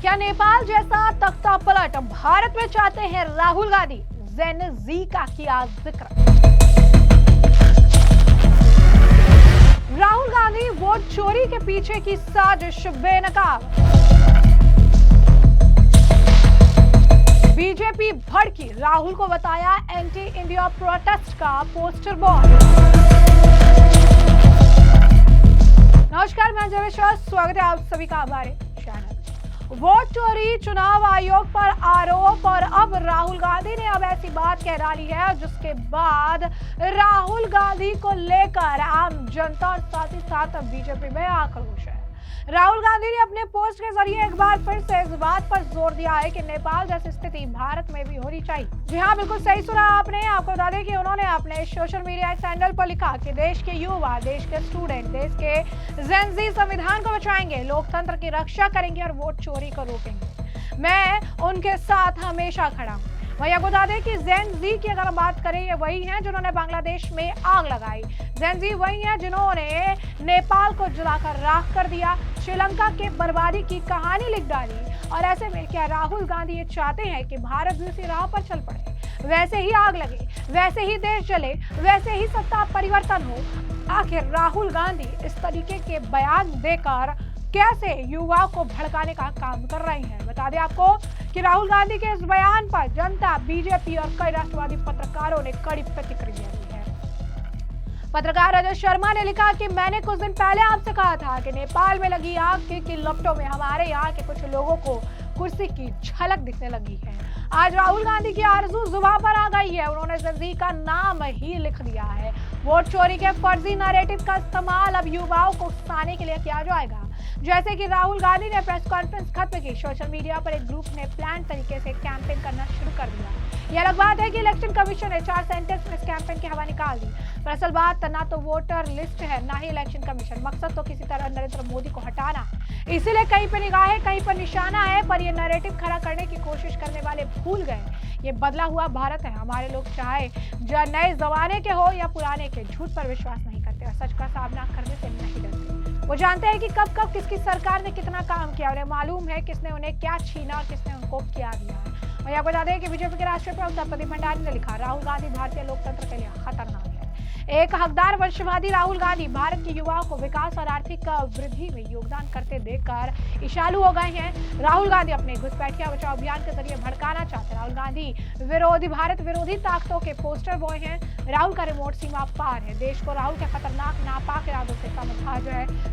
क्या नेपाल जैसा तख्ता पलट भारत में चाहते हैं राहुल गांधी? जेन जी का किया जिक्र। राहुल गांधी वोट चोरी के पीछे की साजिश बेनकाब। बीजेपी भड़की, राहुल को बताया एंटी इंडिया प्रोटेस्ट का पोस्टर बॉय। नमस्कार, मैं अंजलि मिश्रा, स्वागत है आप सभी का हमारे चैनल। वोट चोरी, चुनाव आयोग पर आरोप और अब राहुल गांधी ने अब ऐसी बात कह डाली है जिसके बाद राहुल गांधी को लेकर आम जनता और साथ ही साथ बीजेपी में आक्रोश है। राहुल गांधी ने अपने पोस्ट के जरिए एक बार फिर से इस बात पर जोर दिया है कि नेपाल जैसी स्थिति भारत में भी होनी चाहिए। जी हाँ, बिल्कुल सही सुना आपने। आपको बता दें कि उन्होंने अपने सोशल मीडिया हैंडल पर लिखा कि देश के युवा, देश के स्टूडेंट, देश के जेन जी संविधान को बचाएंगे, लोकतंत्र की रक्षा करेंगे और वोट चोरी को रोकेंगे। मैं उनके साथ हमेशा खड़ा हूँ। वही आपको बता दें कि जेन जी की अगर बात करें, ये वही हैं जिन्होंने बांग्लादेश में आग लगाई। जेन जी वही हैं जिन्होंने नेपाल को जलाकर राख कर दिया, श्रीलंका के बर्बादी की कहानी लिख डाली। और ऐसे में क्या राहुल गांधी ये चाहते हैं कि भारत भी उसी राह पर चल पड़े, वैसे ही आग लगे, वैसे ही देश जले, वैसे ही सत्ता परिवर्तन हो? आखिर राहुल गांधी इस तरीके के बयान देकर कैसे युवाओं को भड़काने का काम कर रही हैं? बता दें आपको कि राहुल गांधी के इस बयान पर जनता, बीजेपी और कई राष्ट्रवादी पत्रकारों ने कड़ी प्रतिक्रिया दी है। पत्रकार अजय शर्मा ने लिखा कि मैंने कुछ दिन पहले आपसे कहा था कि नेपाल में लगी आग की लपटों में हमारे यहाँ के कुछ लोगों को कुर्सी की झलक दिखने लगी है। आज राहुल गांधी की आरज़ू जुबान पर आ गई है। उन्होंने जेन जी का नाम ही लिख दिया है। वोट चोरी के फर्जी नैरेटिव का इस्तेमाल अब युवाओं को उकसाने के लिए किया जाएगा। जैसे कि राहुल गांधी ने प्रेस कॉन्फ्रेंस खत्म की, सोशल मीडिया पर एक ग्रुप ने प्लान तरीके से कैंपेन करना शुरू कर दिया। यह अलग बात है कि इलेक्शन कमीशन ने 4 सेंटेंस में इस कैंपेन की हवा निकाल दी। पर असल बात ना तो वोटर लिस्ट है, ना ही इलेक्शन कमीशन। मकसद तो किसी तरह नरेंद्र मोदी को हटाना है। इसीलिए कहीं पर निगाहें, कहीं पर निशाना है, पर यह नैरेटिव खड़ा करने की कोशिश करने वाले भूल गए ये बदला हुआ भारत है। हमारे लोग चाहे नए जमाने के हो या पुराने के, झूठ पर विश्वास नहीं करते और सच का सामना करने से नहीं डरते। वो जानते हैं कि कब कब किसकी सरकार ने कितना काम किया। उन्हें मालूम है किसने उन्हें क्या छीना और किसने उनको क्या दिया है। और आपको बता दें कि बीजेपी के राष्ट्रीय प्रवक्ता प्रदीप भंडारी ने लिखा, राहुल गांधी भारतीय लोकतंत्र के लिए खतरनाक है। एक हकदार वंशवादी राहुल गांधी भारत के युवाओं को विकास और आर्थिक वृद्धि में योगदान करते देखकर ईर्ष्यालु हो गए हैं। राहुल गांधी अपने घुसपैठिया बचाओ अभियान के जरिए भड़काना चाहते हैं। राहुल गांधी विरोधी, भारत विरोधी ताकतों के पोस्टर बॉय हैं। राहुल का रिमोट सीमा पार है। देश को राहुल के खतरनाक नापाक इरादों से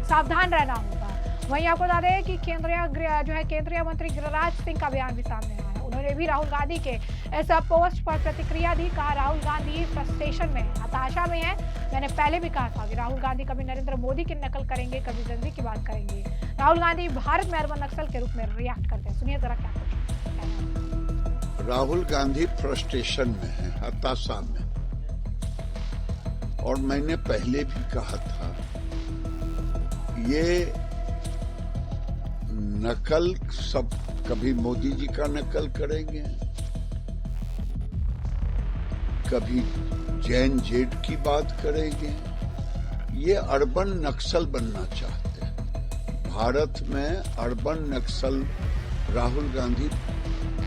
सावधान रहना होगा। वहीं आपको बता दें कि केंद्रीय मंत्री गिरिराज सिंह का बयान भी सामने आया। उन्होंने भी राहुल गांधी के ऐसा पोस्ट पर प्रतिक्रिया दी। कहा, राहुल गांधी फ्रस्ट्रेशन में है, हताशा में है। मैंने पहले भी कहा था कि राहुल गांधी कभी नरेंद्र मोदी की नकल करेंगे, कभी जेन जी की बात करेंगे। राहुल गांधी भारत में अर्बन नक्सल के रूप में रिएक्ट करते हैं। सुनिए जरा क्या कुछ। राहुल गांधी फ्रस्ट्रेशन में है, हताशा में। और मैंने पहले भी कहा था, ये नकल सब कभी मोदी जी का नकल करेंगे, कभी जैन जेड की बात करेंगे। ये अर्बन नक्सल बनना चाहते हैं। भारत में अर्बन नक्सल राहुल गांधी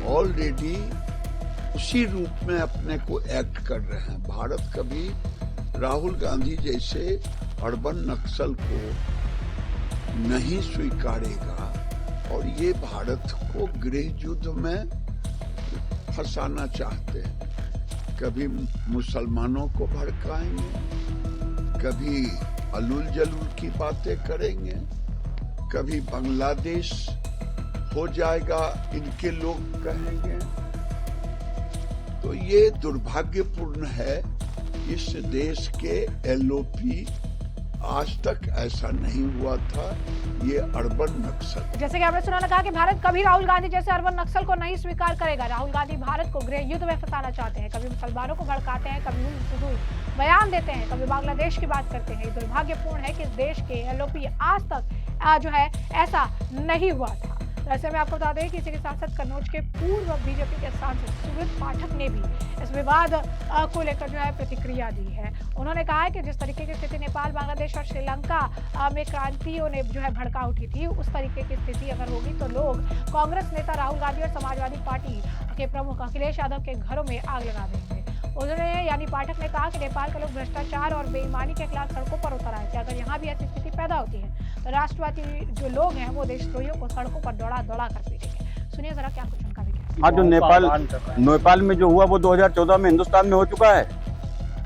ऑलरेडी उसी रूप में अपने को एक्ट कर रहे हैं। भारत कभी राहुल गांधी जैसे अर्बन नक्सल को नहीं स्वीकारेगा और ये भारत को गृह युद्ध में फंसाना चाहते हैं। कभी मुसलमानों को भड़काएंगे, कभी अलूल जलूल की बातें करेंगे, कभी बांग्लादेश हो जाएगा इनके लोग कहेंगे। तो ये दुर्भाग्यपूर्ण है। इस देश के एलओपी आज तक ऐसा नहीं हुआ था। ये अर्बन नक्सल, जैसे कि आपने सुना लगा कि भारत कभी राहुल गांधी जैसे अर्बन नक्सल को नहीं स्वीकार करेगा। राहुल गांधी भारत को गृह युद्ध में फंसाना चाहते हैं। कभी मुसलमानों को भड़काते हैं, कभी बयान देते हैं, कभी बांग्लादेश की बात करते हैं। दुर्भाग्यपूर्ण है कि इस देश के एलओपी आज तक ऐसा नहीं हुआ था। तो ऐसे में आपको बता दें कि इसी के साथ साथ कन्नौज के पूर्व बीजेपी के सांसद सुब्रत पाठक ने भी इस विवाद को लेकर जो है प्रतिक्रिया दी है। उन्होंने कहा है कि जिस तरीके की स्थिति नेपाल, बांग्लादेश और श्रीलंका में क्रांतियों ने जो है भड़का उठी थी, उस तरीके की स्थिति अगर होगी तो लोग कांग्रेस नेता राहुल गांधी और समाजवादी पार्टी के प्रमुख अखिलेश यादव के घरों में आग लगा देंगे। उन्होंने यानी पाठक ने कहा कि नेपाल के लोग भ्रष्टाचार और बेईमानी के खिलाफ सड़कों पर उतर आए थे। अगर यहाँ भी ऐसी स्थिति पैदा होती है तो राष्ट्रवादी जो लोग हैं वो देशद्रोहियों को सड़कों पर दौड़ा दौड़ा कर पीटेंगे। सुनिए जरा क्या कुछ उनका भी कहना है। हाँ, जो नेपाल में जो हुआ वो 2014 में हिंदुस्तान में हो चुका है।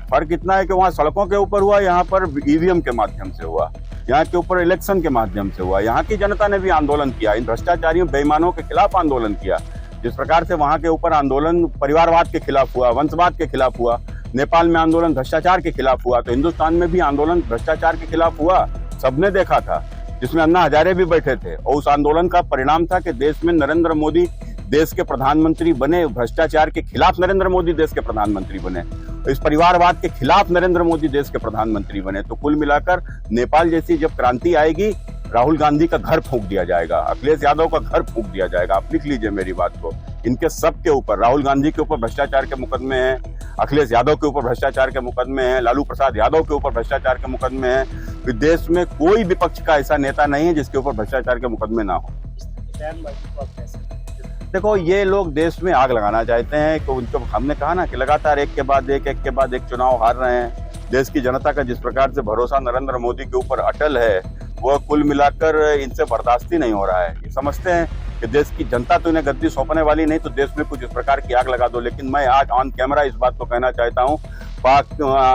फर्क इतना है कि वहाँ सड़कों के ऊपर हुआ, यहाँ पर ईवीएम के माध्यम से हुआ, यहाँ के ऊपर इलेक्शन के माध्यम से हुआ। यहाँ की जनता ने भी आंदोलन किया, इन भ्रष्टाचारियों बेईमानों के खिलाफ आंदोलन किया। जिस प्रकार से वहाँ के ऊपर आंदोलन परिवारवाद के खिलाफ हुआ, वंशवाद के खिलाफ हुआ, नेपाल में आंदोलन भ्रष्टाचार के खिलाफ हुआ, तो हिंदुस्तान में भी आंदोलन भ्रष्टाचार के खिलाफ हुआ। सबने देखा था, जिसमें अन्ना हजारे भी बैठे थे, और उस आंदोलन का परिणाम था कि देश में नरेंद्र मोदी देश के प्रधानमंत्री बने। भ्रष्टाचार के खिलाफ नरेंद्र मोदी देश के प्रधानमंत्री बने, इस परिवारवाद के खिलाफ नरेंद्र मोदी देश के प्रधानमंत्री बने। तो कुल मिलाकर नेपाल जैसी जब क्रांति आएगी, राहुल गांधी का घर फूंक दिया जाएगा, अखिलेश यादव का घर फूंक दिया जाएगा। आप लिख लीजिए मेरी बात को। इनके सब के ऊपर, राहुल गांधी के ऊपर भ्रष्टाचार के मुकदमे हैं, अखिलेश यादव के ऊपर भ्रष्टाचार के मुकदमे हैं, लालू प्रसाद यादव के ऊपर भ्रष्टाचार के मुकदमे हैं। देश में कोई विपक्ष का ऐसा नेता नहीं है जिसके ऊपर भ्रष्टाचार के मुकदमे ना हो। देखो, ये लोग देश में आग लगाना चाहते हैं कि उनको, हमने कहा ना कि लगातार एक के बाद एक चुनाव हार रहे हैं। देश की जनता का जिस प्रकार से भरोसा नरेंद्र मोदी के ऊपर अटल है, वह कुल मिलाकर इनसे बर्दाश्त ही नहीं हो रहा है। ये समझते हैं कि देश की जनता तो इन्हें गद्दी सौंपने वाली नहीं, तो देश में कुछ इस प्रकार की आग लगा दो। लेकिन मैं आज ऑन कैमरा इस बात को कहना चाहता हूँ,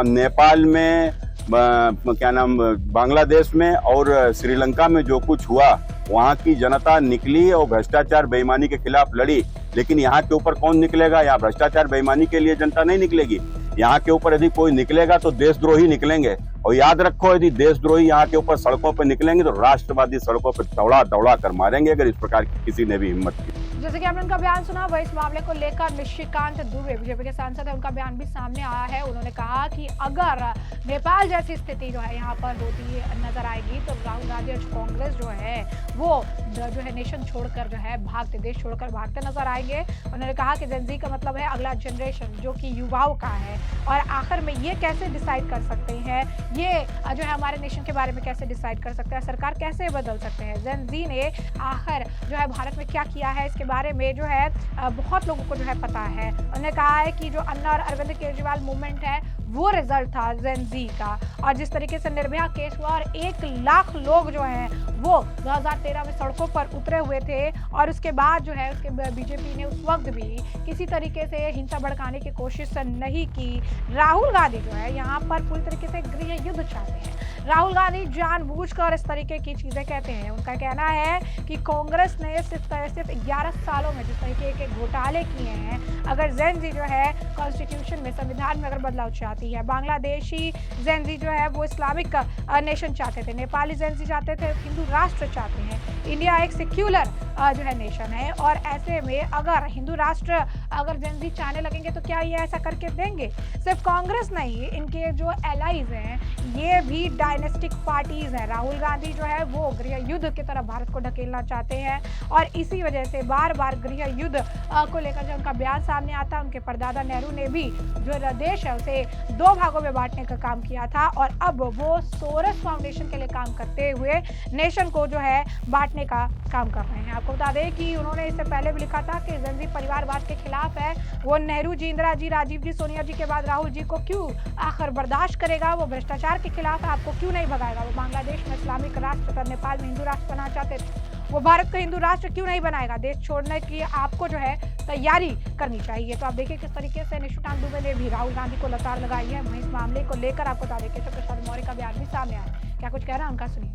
नेपाल में, क्या नाम, बांग्लादेश में और श्रीलंका में जो कुछ हुआ, वहाँ की जनता निकली और भ्रष्टाचार बेईमानी के खिलाफ लड़ी। लेकिन यहाँ के ऊपर कौन निकलेगा? यहाँ भ्रष्टाचार बेईमानी के लिए जनता नहीं निकलेगी। यहाँ के ऊपर यदि कोई निकलेगा तो देशद्रोही निकलेंगे। और याद रखो, यदि देशद्रोही यहाँ के ऊपर सड़कों पर निकलेंगे तो राष्ट्रवादी सड़कों पर दौड़ा दौड़ा कर मारेंगे, अगर इस प्रकार की किसी ने भी हिम्मत की। जैसे कि आपने उनका बयान सुना, वह इस मामले को लेकर निशिकांत दुबे बीजेपी के सांसद है, उनका बयान भी सामने आया है। उन्होंने कहा कि अगर नेपाल जैसी स्थिति जो है यहाँ पर होती नजर आएगी तो राहुल गांधी और कांग्रेस जो है वो जो है नेशन छोड़कर जो है भागते, देश छोड़कर भागते नजर आएंगे। उन्होंने कहा कि जेनजी का मतलब है अगला जनरेशन, जो कि युवाओं का है, और आखिर में ये कैसे डिसाइड कर सकते हैं, ये जो है हमारे नेशन के बारे में कैसे डिसाइड कर सकते हैं, सरकार कैसे बदल सकते हैं, जेनजी ने आखिर जो है भारत में क्या किया है, इसके बारे में जो है बहुत लोगों को जो है पता है। उन्होंने कहा है कि जो अन्ना और अरविंद केजरीवाल मूवमेंट है वो रिजल्ट था जेनजी का, और जिस तरीके से निर्भया केस हुआ और 1 लाख लोग जो हैं वो 2013 में सड़कों पर उतरे हुए थे, और उसके बाद जो है उसके बीजेपी ने उस वक्त भी किसी तरीके से हिंसा भड़काने की कोशिश नहीं की। राहुल गांधी जो है यहाँ पर पूरी तरीके से गृह युद्ध चाहते हैं। राहुल गांधी जानबूझकर इस तरीके की चीजें कहते हैं। उनका कहना है कि कांग्रेस ने सिर्फ 11 सालों में जिस तरीके के घोटाले किए हैं, अगर जेनजी जो है कॉन्स्टिट्यूशन में, संविधान में अगर बदलाव चाहती है, बांग्लादेशी जेनजी जो है वो इस्लामिक नेशन चाहते थे, नेपाली जेनजी चाहते थे हिंदू राष्ट्र चाहते हैं, इंडिया एक सेक्युलर जो है नेशन है, और ऐसे में अगर हिंदू राष्ट्र अगर जेनजी चाहने लगेंगे तो क्या ये ऐसा करके देंगे? सिर्फ कांग्रेस नहीं, इनके जो एलाइज हैं ये भी डायनेस्टिक पार्टीज हैं। राहुल गांधी जो है वो गृह युद्ध की तरफ भारत को ढकेलना चाहते हैं, और इसी वजह से बार बार गृह युद्ध को लेकर जब उनका बयान सामने आता है, उनके परदादा नेहरू ने भी जो देश है उसे 2 भागों में बांटने का काम किया था, और अब वो सोरस फाउंडेशन के लिए काम करते हुए नेशन को जो है बांटने का काम कर रहे हैं। आपको बता दें कि उन्होंने इससे पहले भी लिखा था कि जेनजी परिवारवाद के खिलाफ है, वो नेहरू जी, इंदिरा जी, राजीव जी, सोनिया जी के बाद राहुल जी को क्यों आखिर बर्दाश्त करेगा, वो भ्रष्टाचार के खिलाफ है, आपको क्यों नहीं भगाएगा, वो बांग्लादेश में इस्लामिक राष्ट्र कर, नेपाल में हिंदू राष्ट्र बनाना चाहते थे, वो भारत को हिंदू राष्ट्र क्यों नहीं बनाएगा, देश छोड़ने की आपको जो है तैयारी करनी चाहिए। तो आप देखिए किस तरीके से निशिकांत दुबे ने भी राहुल गांधी को लताड़ लगाई है। वहीं इस मामले को लेकर आपको बता दें केशव प्रसाद मौर्य का बयान भी सामने आया, क्या कुछ कह रहा है उनका, सुनिए।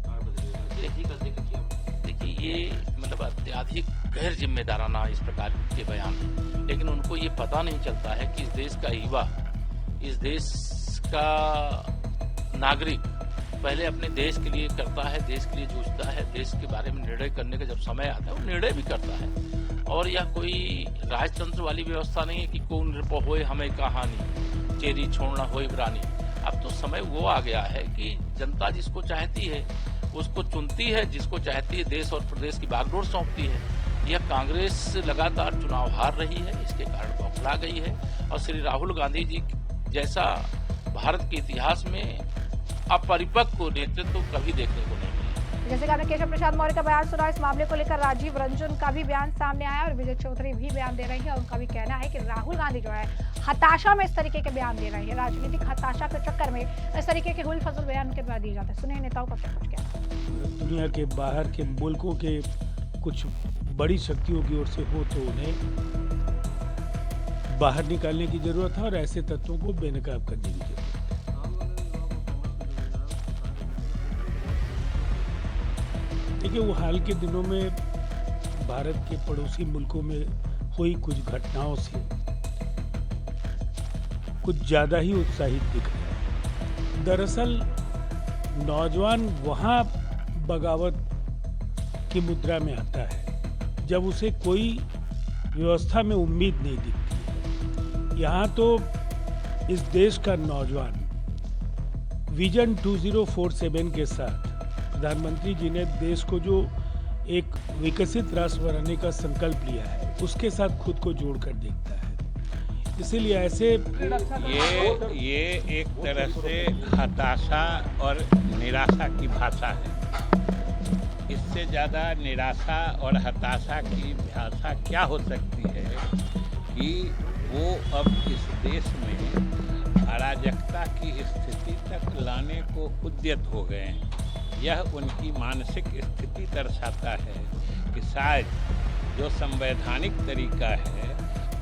देखिए, ये मतलब अत्यधिक गैर जिम्मेदाराना इस प्रकार के बयान है, लेकिन उनको ये पता नहीं चलता है कि इस देश का युवा, इस देश का नागरिक पहले अपने देश के लिए करता है, देश के लिए जूझता है, देश के बारे में निर्णय करने का जब समय आता है वो निर्णय भी करता है। और यह कोई राजतंत्र वाली व्यवस्था नहीं है कि कौन नृप होए हमें कहानी, चेरी छोड़ना होए रानी। अब तो समय वो आ गया है कि जनता जिसको चाहती है उसको चुनती है, जिसको चाहती है देश और प्रदेश की बागडोर सौंपती है। यह कांग्रेस लगातार चुनाव हार रही है, इसके कारण बौखला गई है और श्री राहुल गांधी जी जैसा भारत के इतिहास में अपरिपक्व नेतृत्व कभी देखने को नहीं मिला। जैसे कि आपने केशव प्रसाद मौर्य का बयान सुना, इस मामले को लेकर राजीव रंजन का भी बयान सामने आया और विजय चौधरी भी बयान दे रही है। उनका भी कहना है कि राहुल गांधी जो है हताशा में इस तरीके के बयान दे रही है, राजनीतिक हताशा के चक्कर में इस तरीके के हुल फजल बयान उनके द्वारा दिए जाते हैं। सुनिए नेताओं का क्या कुछ कहना। दुनिया के बाहर के मुल्कों के कुछ बड़ी शक्तियों की ओर से हो तो उन्हें बाहर निकालने की जरूरत है और ऐसे तत्वों को बेनकाब करने की जरूरत है। देखिए, वो हाल के दिनों में भारत के पड़ोसी मुल्कों में हुई कुछ घटनाओं से कुछ ज्यादा ही उत्साहित दिख रहा है। दरअसल नौजवान वहां बगावत की मुद्रा में आता है जब उसे कोई व्यवस्था में उम्मीद नहीं दिखती है। यहाँ तो इस देश का नौजवान विजन 2047 के साथ प्रधानमंत्री जी ने देश को जो एक विकसित राष्ट्र बनाने का संकल्प लिया है उसके साथ खुद को जोड़कर देखता है। इसीलिए ऐसे ये एक तरह से हताशा और निराशा की भाषा है। इससे ज़्यादा निराशा और हताशा की भाषा क्या हो सकती है कि वो अब इस देश में अराजकता की स्थिति तक लाने को उद्यत हो गए हैं। यह उनकी मानसिक स्थिति दर्शाता है कि शायद जो संवैधानिक तरीका है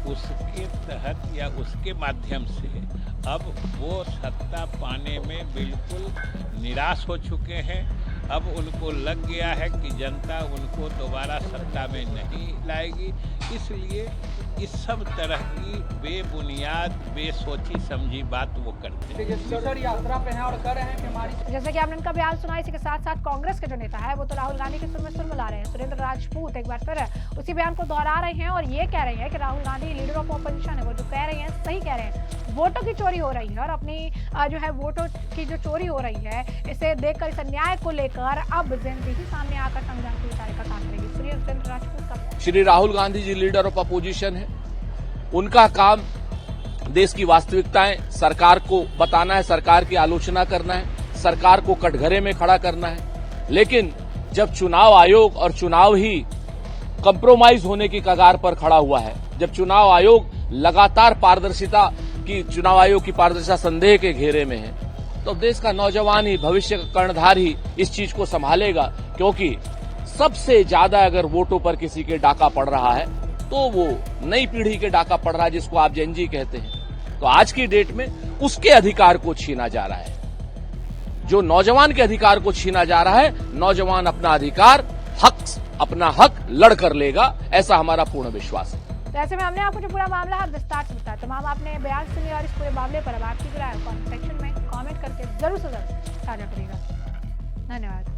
उसके तहत या उसके माध्यम से अब वो सत्ता पाने में बिल्कुल निराश हो चुके हैं। अब उनको लग गया है कि जनता उनको दोबारा सत्ता में नहीं लाएगी, इसलिए इस सब तरह की बेबुनियाद बेसोची समझी बात वो करते हैं। यात्रा पे हैं और कह रहे हैं कि हमारी, जैसे कि आपने इनका बयान सुना, इसी के साथ साथ कांग्रेस के जो नेता है वो तो राहुल गांधी के सुर में सुर मिला रहे हैं। सुरेंद्र राजपूत एक बार फिर उसी बयान को दोहरा रहे हैं और ये कह रहे हैं कि Rahul Gandhi leader of opposition है, वो जो कह रहे हैं सही कह रहे हैं। वोटों की चोरी हो रही है और अपनी जो है वोटों की जो चोरी हो रही है इसे देखकर, इस अन्याय को लेकर अब जेनजी ही सामने आकर संविधान को उतारने का काम करेगी। सुनिए सुरेंद्र राजपूत का। Shri Rahul Gandhi ji leader of opposition है, उनका काम देश की वास्तविकताएं सरकार को बताना है, सरकार की आलोचना करना है, सरकार को कटघरे में खड़ा करना है। लेकिन जब चुनाव आयोग और चुनाव ही कंप्रोमाइज होने की कगार पर खड़ा हुआ है, जब चुनाव आयोग लगातार पारदर्शिता की, चुनाव आयोग की पारदर्शिता संदेह के घेरे में है, तो देश का नौजवान ही, भविष्य का कर्णधार ही इस चीज को संभालेगा। क्योंकि सबसे ज्यादा अगर वोटों पर किसी के डाका पड़ रहा है तो वो नई पीढ़ी के डाका पड़ रहा है, जिसको आप जेनजी कहते हैं। तो आज की डेट में उसके अधिकार को छीना जा रहा है, जो नौजवान के अधिकार को छीना जा रहा है। नौजवान अपना अधिकार, अपना हक लड़ कर लेगा, ऐसा हमारा पूर्ण विश्वास है। तो ऐसे में हमने आपको जो पूरा मामला है विस्तार से बताया। तमाम आपने बयान सुनी और इस पूरे मामले पर अब आपकी राय कमेंट सेक्शन में कमेंट करके जरूर से जरूर साझा करिएगा। धन्यवाद।